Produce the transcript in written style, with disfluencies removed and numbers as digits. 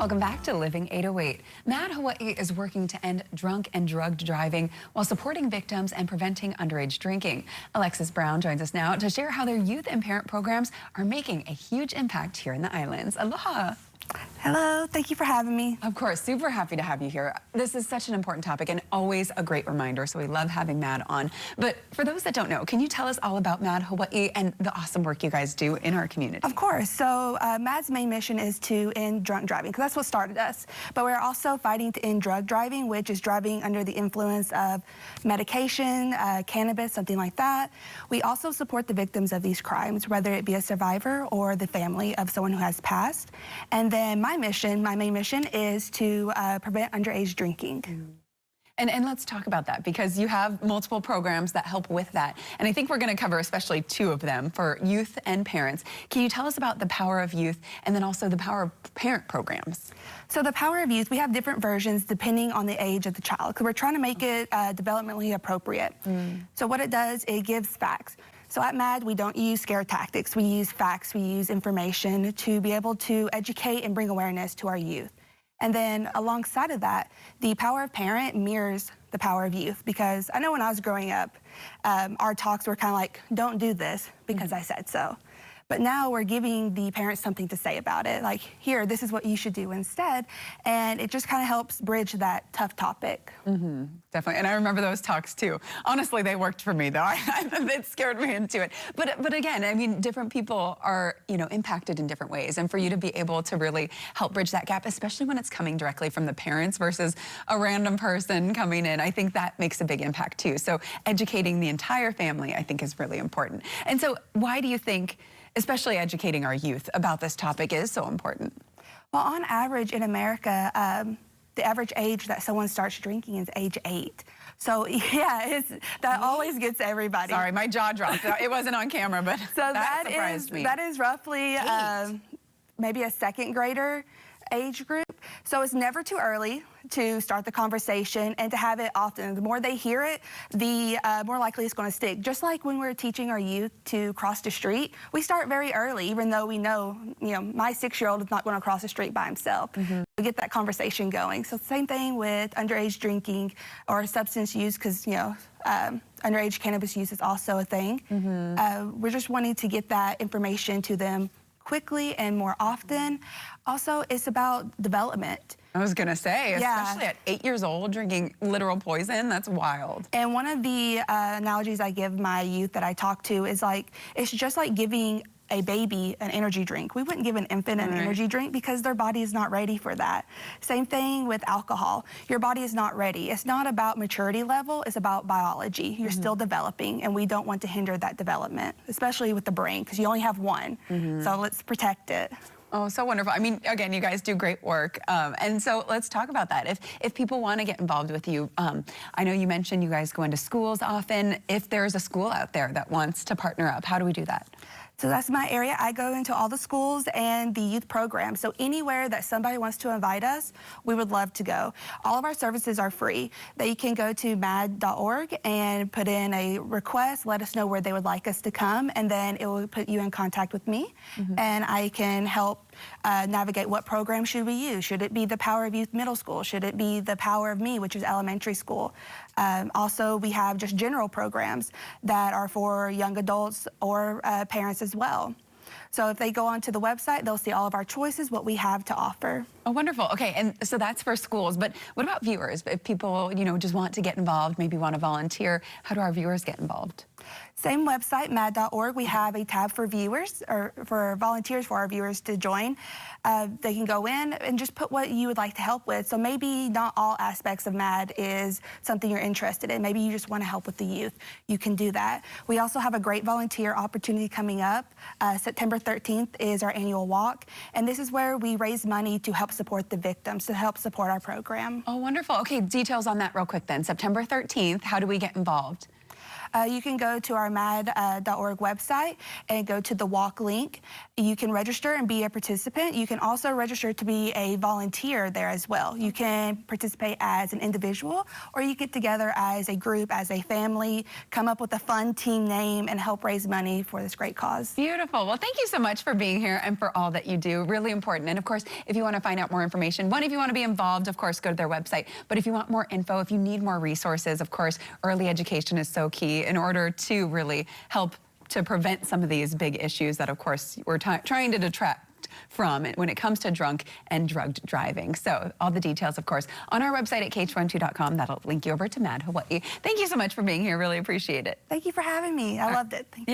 Welcome back to Living 808. MAD Hawaii is working to end drunk and drugged driving while supporting victims and preventing underage drinking. Alexis Brown joins us now to share how their youth and parent programs are making a huge impact here in the islands. Aloha. Hello, thank you for having me. Of course, super happy to have you here. This is such an important topic and always a great reminder, so we love having MAD on. But for those that don't know, can you tell us all about MAD Hawaii and the awesome work you guys do in our community? Of course. So MAD's main mission is to end drunk driving, because that's what started us. But we're also fighting to end drug driving, which is driving under the influence of medication, cannabis, something like that. We also support the victims of these crimes, whether it be a survivor or the family of someone who has passed. And then my main mission is to prevent underage drinking. And let's talk about that, because you have multiple programs that help with that. And I think we're going to cover especially two of them for youth and parents. Can you tell us about the Power of Youth and then also the Power of Parent programs? So the Power of Youth, we have different versions depending on the age of the child, because we're trying to make it developmentally appropriate. So what it does, it gives facts. So at MAD, we don't use scare tactics. We use facts, we use information to be able to educate and bring awareness to our youth. And then alongside of that, the Power of Parent mirrors the Power of Youth, because I know when I was growing up, our talks were kind of like, don't do this because I said so. But now we're giving the parents something to say about it. Like, here, this is what you should do instead. And it just kind of helps bridge that tough topic. Definitely. And I remember those talks too. Honestly, they worked for me though. It scared me into it. But again, I mean, different people are, impacted in different ways. And for you to be able to really help bridge that gap, especially when it's coming directly from the parents versus a random person coming in, I think that makes a big impact too. So educating the entire family, I think, is really important. And so why do you think, especially educating our youth about this topic, is so important? Well, on average in America, the average age that someone starts drinking is age 8. So yeah, that always gets everybody. Sorry, my jaw dropped. It wasn't on camera, but so that surprised me. That is roughly maybe a second grader age group. So it's never too early to start the conversation and to have it often. The more they hear it, the more likely it's going to stick. Just like when we're teaching our youth to cross the street, we start very early, even though we know, my 6-year-old is not going to cross the street by himself. We get that conversation going. So same thing with underage drinking or substance use, because, underage cannabis use is also a thing. We're just wanting to get that information to them quickly and more often. Also, it's about development. I was gonna say, especially at 8 years old, drinking literal poison, that's wild. And one of the analogies I give my youth that I talk to is like, it's just like giving a baby an energy drink. We wouldn't give an infant an energy drink because their body is not ready for that. Same thing with alcohol. Your body is not ready. It's not about maturity level, it's about biology. You're still developing, and we don't want to hinder that development, especially with the brain, because you only have one. So let's protect it. Oh, so wonderful. I mean, again, you guys do great work. And so let's talk about that. If people want to get involved with you, I know you mentioned you guys go into schools often. If there's a school out there that wants to partner up, how do we do that? So that's my area. I go into all the schools and the youth programs. So anywhere that somebody wants to invite us, we would love to go. All of our services are free. They can go to mad.org and put in a request, let us know where they would like us to come, and then it will put you in contact with me, and I can help navigate what program should we use. Should it be the Power of Youth Middle School? Should it be the Power of Me, which is elementary school? Also, we have just general programs that are for young adults or parents as well. So if they go onto the website, they'll see all of our choices, what we have to offer. Oh, wonderful. Okay, and so that's for schools, but what about viewers? If people, just want to get involved, maybe want to volunteer, how do our viewers get involved? Same website, mad.org. We have a tab for viewers, or for volunteers, for our viewers to join. They can go in and just put what you would like to help with. So maybe not all aspects of MAD is something you're interested in. Maybe you just want to help with the youth. You can do that. We also have a great volunteer opportunity coming up. September 13th is our annual walk, and this is where we raise money to help support the victims, to help support our program. Oh, wonderful. Okay, details on that real quick then. September 13th, how do we get involved? You can go to our mad.org website and go to the walk link. You can register and be a participant. You can also register to be a volunteer there as well. You can participate as an individual, or you get together as a group, as a family, come up with a fun team name, and help raise money for this great cause. Beautiful. Well, thank you so much for being here and for all that you do. Really important. And of course, if you want to find out more information, if you want to be involved, of course, go to their website. But if you want more info, if you need more resources, of course, early education is so key in order to really help to prevent some of these big issues that, of course, we're trying to detract from it when it comes to drunk and drugged driving. So all the details, of course, on our website at KH12.com. That'll link you over to MAD Hawaii. Thank you so much for being here. Really appreciate it. Thank you for having me. I loved it. Thank you.